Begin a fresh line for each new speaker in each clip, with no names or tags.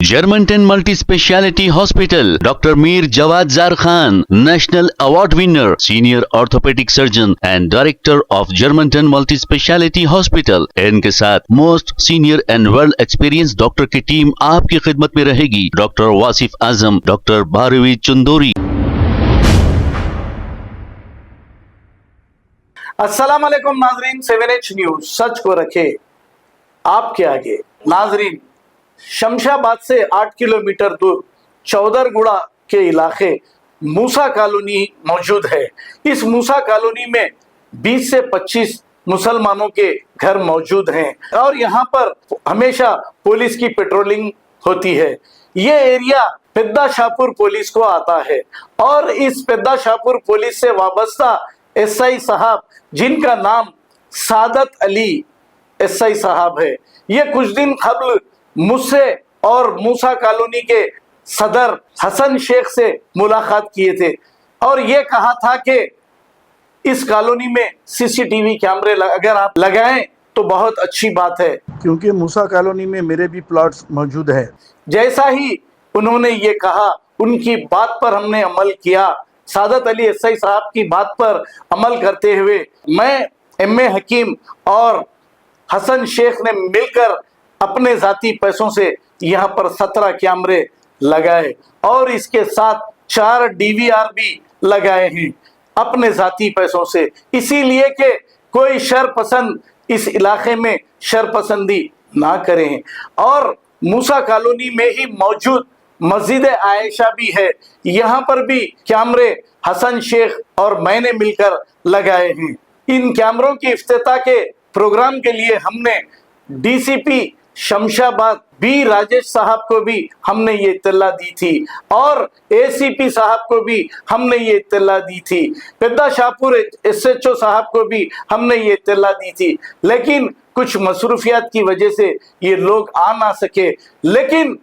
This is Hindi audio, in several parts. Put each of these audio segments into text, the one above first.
Germantown Multi Speciality Hospital, Dr. Mir Jawad Zar Khan, National Award winner, Senior Orthopedic Surgeon and Director of Germantown Multi Speciality Hospital। इनके साथ most senior and world experience doctor की टीम आपकी खिदमत में रहेगी। Doctor Wasif Azam, doctor Bharvi Chandori.
अस्सलाम वालेकुम नाजरीन, 7H न्यूज सच को रखे आपके आगे। नाजरीन, शमशाबाद से 8 किलोमीटर दूर चौधरगुड़ा के इलाके मूसा कॉलोनी मौजूद है। इस मूसा कॉलोनी में 20 से 25 मुसलमानों के घर मौजूद हैं और यहाँ पर हमेशा पुलिस की पेट्रोलिंग होती है। ये एरिया पेद्दा शाहपुर पुलिस को आता है और इस पेद्दा शाहपुर पुलिस से वाबस्ता एसआई साहब, जिनका नाम सादत अली एसआई साहब है, ये कुछ दिन कबल मुझसे और मूसा कॉलोनी के सदर हसन शेख से मुलाकात किए थे और ये कहा था कि इस कॉलोनी में सीसीटीवी कैमरे अगर आप लगाएं तो बहुत अच्छी बात है,
क्योंकि मूसा कॉलोनी में मेरे भी प्लॉट्स मौजूद है।
जैसा ही उन्होंने ये कहा, उनकी बात पर हमने अमल किया। सादत अली एसआई साहब की बात पर अमल करते हुए मैं, एमए हकीम और हसन शेख ने मिलकर अपने जाती पैसों से यहाँ पर 17 कैमरे लगाए और इसके साथ 4 डीवीआर भी लगाए हैं अपने जाती पैसों से, इसीलिए कि कोई शरपसंद इस इलाके में शरपसंदी ना करें। और मूसा कॉलोनी में ही मौजूद मस्जिद आयशा भी है, यहाँ पर भी कैमरे हसन शेख और मैंने मिलकर लगाए हैं। इन कैमरों की इफ्तिताह के प्रोग्राम के लिए हमने डीसीपी शमशाबाद बी राजेश साहब को भी हमने ये इत्तला दी थी और एसीपी साहब को भी हमने ये इत्तला दी थी, पेद्दा शाहपुर एसएचओ साहब को भी हमने ये इत्तला दी थी, लेकिन कुछ मसरूफियात की वजह से ये लोग आ ना सके। लेकिन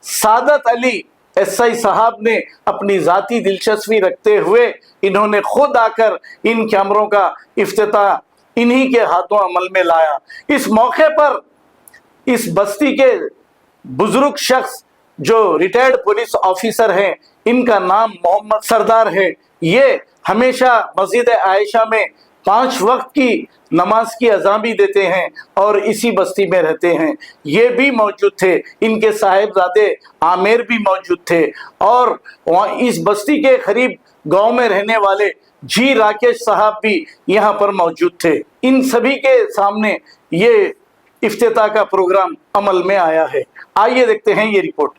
सादत अली एसआई साहब ने अपनी जाती दिलचस्पी रखते हुए इन्होंने खुद आकर इन कैमरों का इफ्तिताह इन्हीं के हाथों अमल में लाया। इस मौके पर इस बस्ती के बुजुर्ग शख्स जो रिटायर्ड पुलिस ऑफिसर हैं, इनका नाम मोहम्मद सरदार है, ये हमेशा मस्जिद आयशा में 5 वक्त की नमाज की अज़ान भी देते हैं और इसी बस्ती में रहते हैं। ये भी मौजूद थे, इनके साहिबजादे आमिर भी मौजूद थे और वहाँ इस बस्ती के करीब गांव में रहने वाले जी राकेश साहब भी यहाँ पर मौजूद थे। इन सभी के सामने ये इफ्तिताह का प्रोग्राम अमल में आया है। आइए देखते हैं ये रिपोर्ट।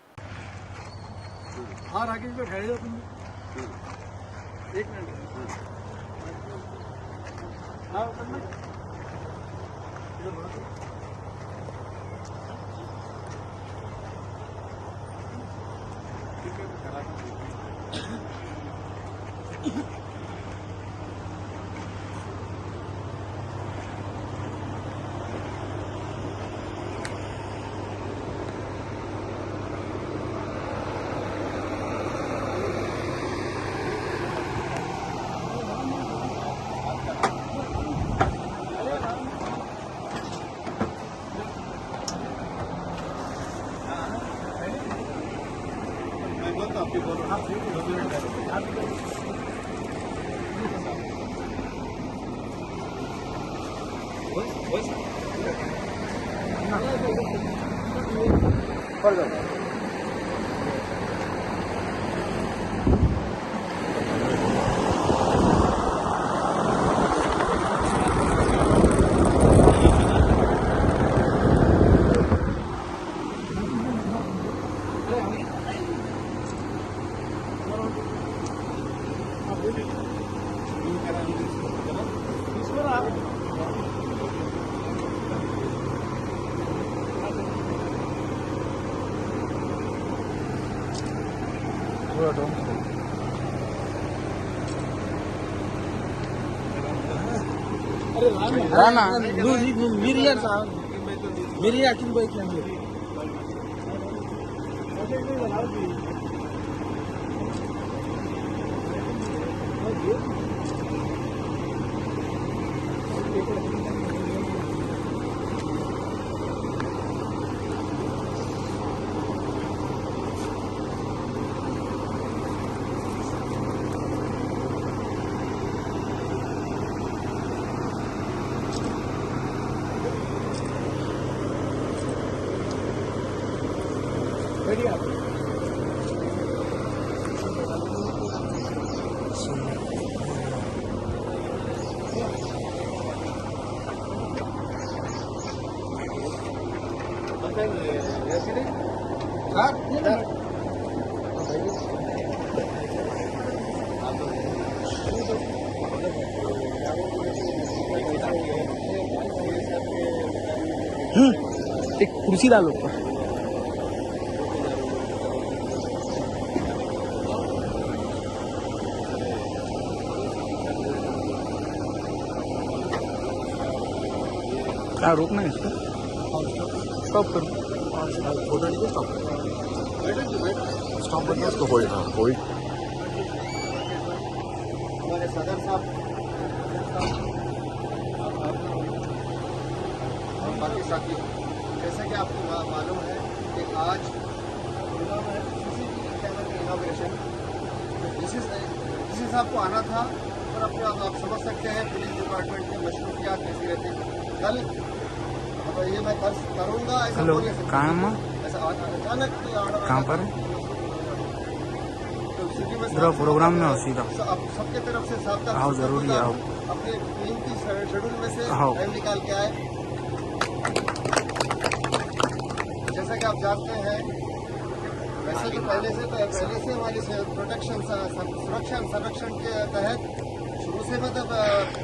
राणा मिरिया साहब मिरिया किन बाइक लेंगे एक कुर्सी डालो ऊपर। क्या रोकना है इसको? स्टॉप करो।
स्टॉप करना उसको होल्ड हाँ होल्ड।
हमारे सदर साहब और बाकी साथी, जैसे कि आपको मालूम है कि आज CCTV कैमरा का इनॉग्रेशन जिस हिसाब को आना था और अपने आप समझ सकते हैं पुलिस डिपार्टमेंट की मशरूफियात कैसी रहती। कल ये मैं कल करूँगा ऐसा
हेलो,
बोल नहीं सकता।
कहाँ है?
ऐसा अचानक
कहाँ पर है?
तो सिटी में
पूरा प्रोग्राम में हो सीधा।
अब सबके तरफ से साफ
आओ, जरूरी आओ।
अपने टीम की शेड्यूल में से
आओ।
टाइम निकाल के आए। जैसा कि आप जानते हैं वैसे तो पहले से हमारी प्रोटेक्शन सुरक्षा संरक्षण के तहत शुरू से मतलब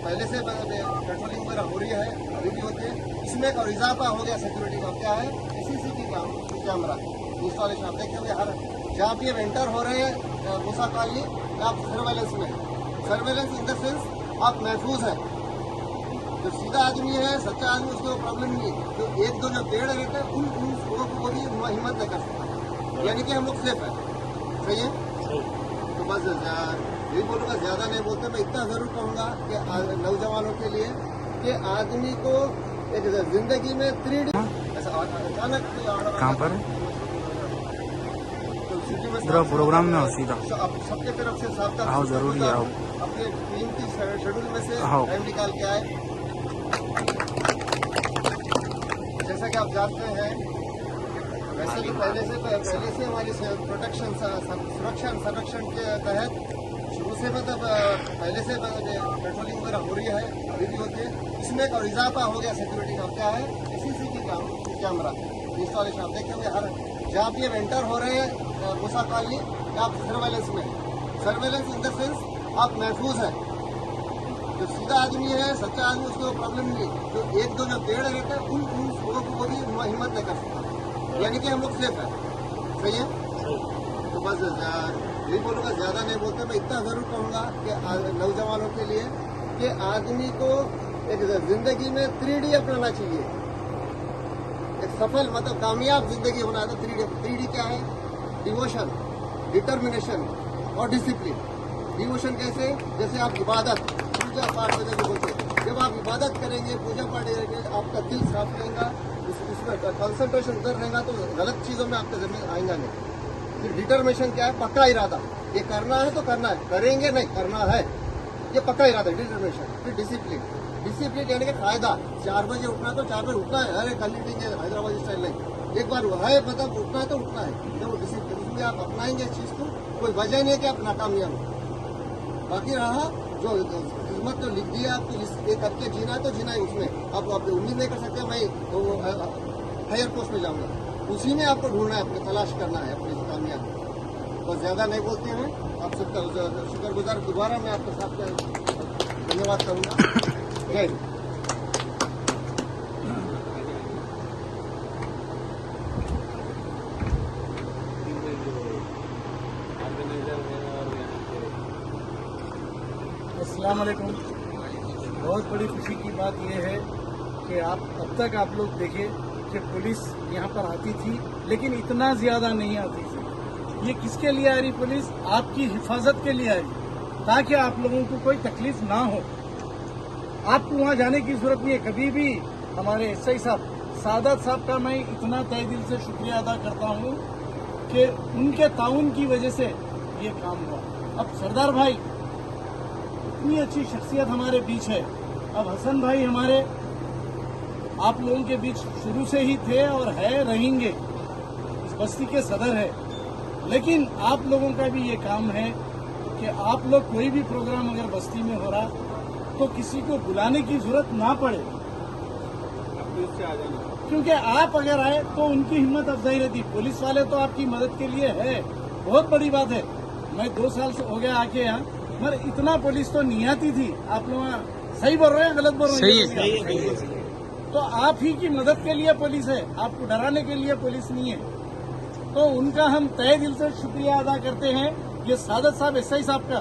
पहले से पेट्रोलिंग वगैरह हो रही है, अभी भी होती है। इसमें एक और इजाफा हो गया सिक्योरिटी का। क्या है? CCTV camera installation. आप देखते होंगे हर जहाँ भी अब एंटर हो रहे हैं मूसा कॉलोनी, आप सर्वेलेंस में, सर्वेलेंस इन द सेंस आप महफूज है। जो सीधा आदमी है, सच्चा आदमी, उसको प्रॉब्लम नहीं है। जो एक दो जो पेड़ रहते हैं उन लोगों को भी हिम्मत नहीं कर सकता, यानी कि हम लोग सेफ है। सही है? तो बस यही बोलूँगा, ज़्यादा नहीं बोलते। मैं इतना ज़रूर कहूँगा कि नौजवानों के लिए कि आदमी को एक जिंदगी में 3D ऐसा अचानक
कहाँ पर है?
तो सिटी में
पूरा प्रोग्राम में हो सीधा।
अब सबके तरफ से साफ
आओ, जरूरी आओ।
अपने टीम की शेड्यूल में से
आओ।
टाइम निकाल के आए। जैसा कि आप जानते हैं वैसे तो पहले से हमारी प्रोटेक्शन सुरक्षा संरक्षण के तहत शुरू से मतलब पहले से पेट्रोलिंग वगैरह हो रही है, अभी भी होती है। इसमें एक और इजाफा हो गया सिक्योरिटी का। क्या है? CCTV camera installation. आप देखते होंगे हर जहाँ भी अब एंटर हो रहे हैं मूसा कॉलोनी, आप सर्वेलेंस में, सर्वेलेंस इन द सेंस आप महफूज है। जो सीधा आदमी है, सच्चा आदमी, उसको प्रॉब्लम नहीं है। जो एक दो जो पेड़ रहते हैं उन लोगों को भी हिम्मत नहीं कर सकता, यानी कि हम लोग सेफ है। सही है? तो बस यही बोलूँगा, ज़्यादा नहीं बोलते। मैं इतना ज़रूर कहूँगा कि नौजवानों के लिए कि आदमी को एक जिंदगी में 3D अपनाना चाहिए। एक सफल मतलब कामयाब जिंदगी होना है तो 3D क्या है? डिवोशन, डिटर्मिनेशन और डिसिप्लिन। डिवोशन कैसे? जैसे आप इबादत, पूजा पाठ वगैरह जो बोलते हैं, जब आप इबादत करेंगे, पूजा पाठ करेंगे, आपका दिल साफ रहेगा, उसमें कंसंट्रेशन उधर रहेगा तो गलत चीज़ों में आपका जमीन आएगा नहीं। फिर डिटर्मिनेशन क्या है? पक्का इरादा। ये करना है तो करना है, करेंगे नहीं, करना है, ये पक्का इरादा, डिटर्मिनेशन। फिर डिसिप्लिन, डिसिप्लिन यानी कि कायदा। 4 बजे उठना तो 4 बजे उठना है। अरे कल उठेंगे हैदराबाद स्टाइल नहीं, एक बार है मतलब उठना है तो उठना है। जब वो डिसिप्लिन उसमें आप अपनाएंगे इस चीज़ को, कोई वजह नहीं है कि आप नाकामयाब हो। बाकी रहा जो किस्मत तो लिख दिया आपको, ये करके जीना है तो जीना है। उसमें आप उम्मीद नहीं कर सकते मैं तो हायर पोस्ट में जाऊँगा, उसी में आपको ढूंढना है, अपने तलाश करना है अपनी कामयाबी। बस ज़्यादा नहीं बोलते हैं। आप सबका शुक्रगुजार दोबारा मैं आपके साथ धन्यवाद करूँगा। जय हिंद।
अस्सलाम वालेकुम। बहुत बड़ी खुशी की बात यह है कि अब तक आप लोग देखे कि पुलिस यहाँ पर आती थी, लेकिन इतना ज़्यादा नहीं आती थी। ये किसके लिए आ रही पुलिस? आपकी हिफाजत के लिए आ रही, ताकि आप लोगों को कोई तकलीफ ना हो। आपको वहाँ जाने की जरूरत नहीं है। कभी भी हमारे SI साहब, सादत साहब का मैं इतना तहे दिल से शुक्रिया अदा करता हूँ कि उनके ताउन की वजह से ये काम हुआ। अब सरदार भाई इतनी अच्छी शख्सियत हमारे बीच है। अब हसन भाई हमारे आप लोगों के बीच शुरू से ही थे और है, रहेंगे। बस्ती के सदर है, लेकिन आप लोगों का भी ये काम है कि आप लोग कोई भी प्रोग्राम अगर बस्ती में हो रहा तो किसी को बुलाने की जरूरत ना पड़े, क्योंकि आप अगर आए तो उनकी हिम्मत अफजाई रहती। पुलिस वाले तो आपकी मदद के लिए है, बहुत बड़ी बात है। मैं 2 साल से हो गया आके यहाँ, मगर इतना पुलिस तो नहीं आती थी। आप लोग सही बोल रहे हैं, गलत बोल रहे हैं? सही है। तो आप ही की मदद के लिए पुलिस है, आपको डराने के लिए पुलिस नहीं है। तो उनका हम तहे दिल से शुक्रिया अदा करते हैं, ये सादत साहब एसआई साहब का,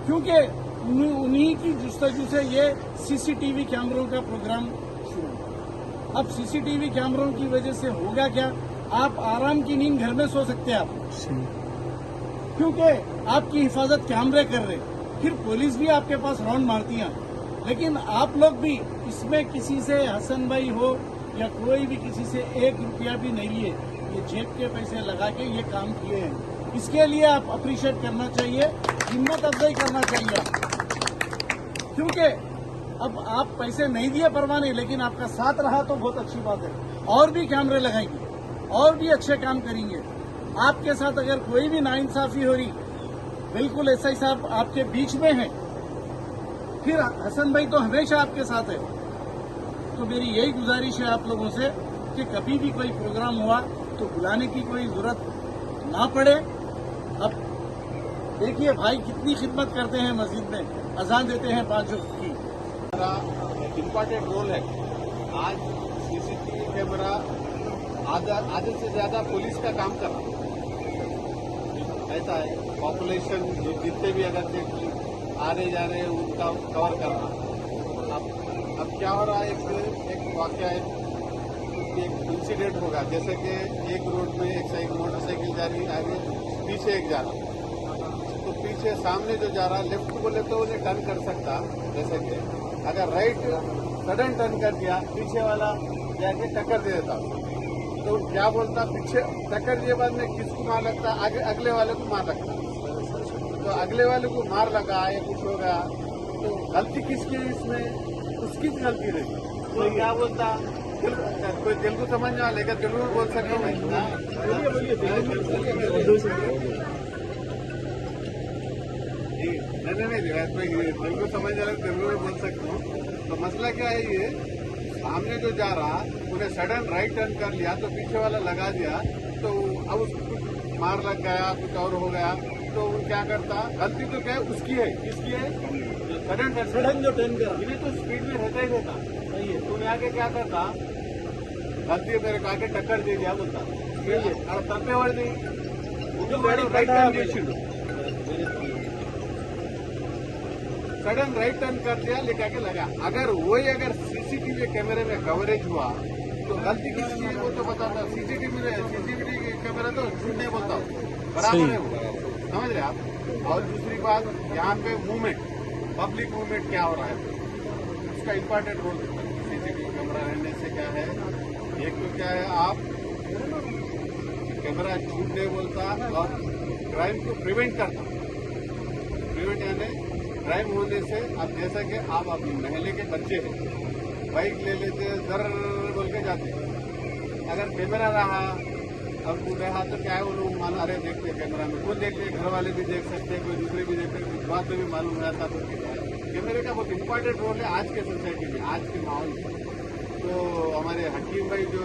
क्योंकि उन्हीं की जुस्तजू से ये सीसीटीवी कैमरों का प्रोग्राम शुरू हुआ। अब सीसीटीवी कैमरों की वजह से होगा क्या, आप आराम की नींद घर में सो सकते हैं आप, क्योंकि आपकी हिफाजत कैमरे कर रहे। फिर पुलिस भी आपके पास राउंड मारती है, लेकिन आप लोग भी इसमें किसी से हसन भाई हो या कोई भी किसी से 1 रुपया भी नहीं लिए, ये जेब के पैसे लगा के ये काम किए हैं। इसके लिए आप अप्रिशिएट करना चाहिए, हिम्मत अफजाई करना चाहिए, क्योंकि अब आप पैसे नहीं दिए परवाह नहीं, लेकिन आपका साथ रहा तो बहुत अच्छी बात है। और भी कैमरे लगाएंगे और भी अच्छे काम करेंगे। आपके साथ अगर कोई भी नाइंसाफी हो रही, बिल्कुल एसआई साहब आपके बीच में है, फिर हसन भाई तो हमेशा आपके साथ है। तो मेरी यही गुजारिश है आप लोगों से कि कभी भी कोई प्रोग्राम हुआ तो बुलाने की कोई जरूरत ना पड़े। अब देखिए भाई कितनी खिदमत करते हैं, मस्जिद में अजान देते हैं 5 वक्त की।
इम्पोर्टेंट रोल है। आज सीसीटीवी कैमरा आधे से ज्यादा पुलिस का काम कर रहा है। ऐसा है, पॉपुलेशन जितने भी अगर आ रहे जा रहे हैं उनका कवर करना। अब क्या हो रहा है, एक वाकया है, एक इंसिडेंट होगा, जैसे कि एक रोड में एक मोटरसाइकिल जा रही, आगे पीछे एक जा रहा, तो पीछे सामने जो जा रहा लेफ्ट बोले तो उन्हें टर्न कर सकता, जैसे कि अगर राइट सडन टर्न कर दिया, पीछे वाला जाके टक्कर दे देता, तो क्या बोलता, पीछे टक्कर दिए बाद में किसको मार लगता, आगे अगले वाले को मार लगता। तो अगले वाले को मार लगा या कुछ हो गया, तो गलती किसकी है इसमें, उसकी गलती रही। तो क्या बोलता, कोई तेलुगु समझने वाला लेकर तेलुगु बोल सकता हूँ मैं। नहीं, कोई तेलुगु समझने वाला तेलुगु में बोल सकता हूँ। तो मसला क्या है, ये सामने जो जा रहा उन्हें सडन राइट टर्न कर लिया, तो पीछे वाला लगा दिया, तो अब उसको मार लग गया, कुछ और हो गया, तो वो क्या करता, गलती तो क्या है उसकी है, किसकी है, सडन जो टर्न कर, इन्हें तो स्पीड में रहता ही रहता, सही है। तो आगे क्या करता, गलती मेरे को आगे टक्कर दे दिया बोलता, और तब्बे वाले नहीं right turn sudden right turn कर दिया, लेकर के लगा। अगर अगर सीसीटीवी कैमरे में कवरेज हुआ तो गलती किसकी है वो तो बताता। सीसीटीवी कैमरा तो झूठ नहीं बोलता, बराबर है वो, समझ रहे आप। और दूसरी बात, यहाँ पे मूवमेंट, पब्लिक मूवमेंट क्या हो रहा है, उसका इम्पोर्टेंट रोल सीसीटीवी कैमरा रहने से क्या है, एक तो क्या है, आप कैमरा झूठ नहीं बोलता और क्राइम को प्रिवेंट करता। प्रिवेंट यानी क्राइम होने से, अब जैसा कि आप अपनी महल्ले के बच्चे हैं, बाइक ले लेते जर बोल के जाते, अगर कैमरा रहा और वो रहा तो क्या है, वो लोग मान अरे देखते कैमरा में, खुद देखते, घर वाले भी देख सकते हैं, कोई दूसरे भी देखते हैं, बात में भी मालूम रहता। तो कैमरे का बहुत इंपॉर्टेंट रोल है आज के सोसाइटी में, आज के माहौल में। तो हमारे हकीम भाई जो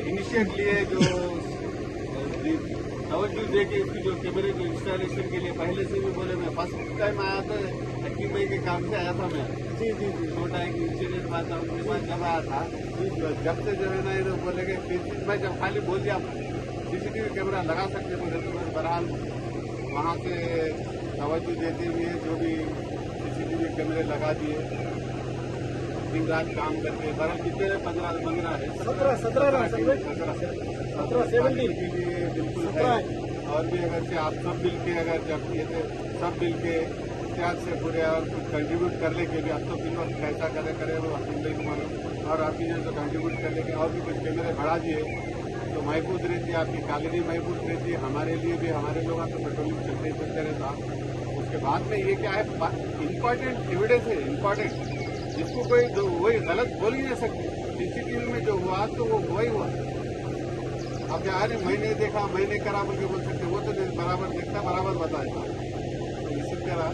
इनिशिएट लिए, जो तवज्जो दे के इसकी जो कैमरे को इंस्टॉलेशन के लिए, पहले से भी बोले, मैं फर्स्ट टाइम आया था हकीम भाई के काम से आया था मैं। जी, छोटा एक इंसिडेंट हुआ था, उनके पास जब आया था, जब से जो है ना ये बोले कि मैं जब खाली बोल दिया सीसीटीवी कैमरा लगा सकते बोले, तो मैं बहरहाल वहाँ से तवज्जो देते हुए जो भी सीसीटीवी कैमरे लगा दिए, दिन रात काम करते। बहरहाल कितने 15 है, 17 के लिए बिल्कुल है। और भी अगर से आप सब मिल के, अगर जब ये सब मिल के त्याग से पूरे और कुछ कंट्रीब्यूट कर लेंगे, अब तो किन वक्त कैसा करे वो अकेले को मालूम, और आप ने तो कंट्रीब्यूट कर लेंगे और भी कुछ कैमरे बढ़ा दिए तो महफूज रहती है, आपकी कॉलोनी महफूज रहती है, हमारे लिए भी, हमारे लोग तो पेट्रोलिंग चलते रहता। उसके बाद में ये क्या है, इम्पोर्टेंट एविडेंस है, इम्पोर्टेंट, जिसको कोई वही गलत बोल ही नहीं सकते। सीसीटीवी में जो हुआ तो वो हुआ ही हुआ। अब क्या अरे मैंने देखा मैंने करा मुझे बोल सकते वो तो बराबर देखता बराबर बताएगा। तो इसी तरह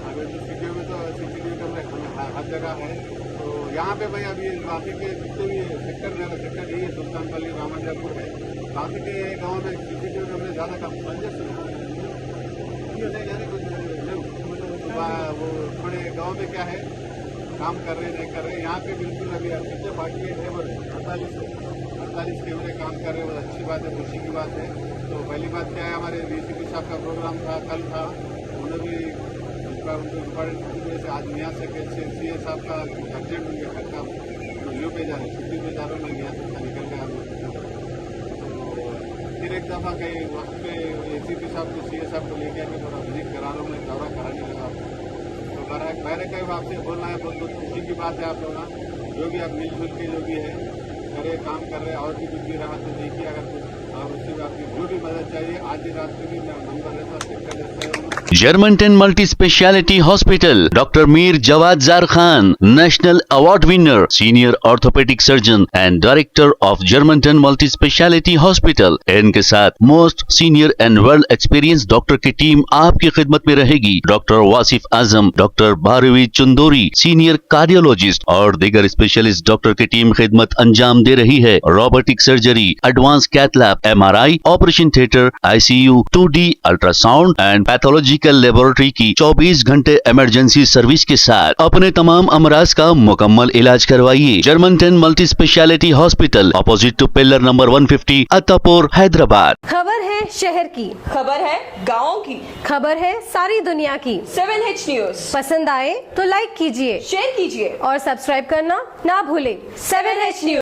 अगर जो वीडियो में तो CCTV कैमरा हर जगह है। तो यहाँ पे भाई अभी बाकी के जितने भी सेक्टर नहीं है सुल्तानपल्ली रामंजरपुर है बाकी के गाँव में CCTV कैमरे ज़्यादा कम वो थोड़े गाँव में क्या है काम कर रहे नहीं कर रहे। यहाँ पे बिल्कुल अभी कितने बाकी है 48 कैमरे काम कर रहे हैं। बहुत अच्छी बात है खुशी की बात है। तो पहली बात क्या है हमारे DCP साहब का प्रोग्राम था कल था उन्होंने भी उनको इम्पोर्टेंट से आज यहाँ से CA साहब का अर्जेंट उनके घर का लीव पे जा रहे छुट्टी पे जा रहे मैं यहाँ से निकल गया। तो फिर एक दफ़ा कहीं वक्त पे ACP साहब को CA साहब को लेके आके थोड़ा विजिट करा रहा हूँ मैं दौरा कराने लगा। तो मैंने कहीं आपसे बोलना है बहुत खुशी की बात है। आप लोग जो भी आप मिलजुल के जो भी है करे काम कर रहे और भी कुछ भी रहा तो देखिए अगर कुछ और उससे आपकी जो भी मदद चाहिए आज ही रात में भी मेरा नंबर है तो चेक कर लेते हैं।
Germantown Multi Speciality Hospital, Dr. Mir Jawad Zar Khan, National Award winner, Senior Orthopedic Surgeon and Director of Germantown Multi Speciality Hospital. इनके साथ most senior and world experience doctor की टीम आपकी खिदमत में रहेगी। Doctor Wasif Azam, doctor Bharvi Chandori, senior cardiologist और दीगर स्पेशलिस्ट डॉक्टर की टीम खिदमत अंजाम दे रही है। Robotic surgery, advance cath lab, MRI, operation theatre, ICU, 2D ultrasound and pathological laboratory की 24 घंटे इमरजेंसी सर्विस के साथ अपने तमाम अमराज का मुकम्मल इलाज करवाइए। जर्मनटन multi speciality hospital, opposite to pillar number 150, Attapur, Hyderabad.
खबर है शहर की,
खबर है गाँव की,
खबर है सारी दुनिया की।
7H न्यूज
पसंद आए तो लाइक कीजिए,
शेयर कीजिए
और सब्सक्राइब करना ना भूले।
7H news.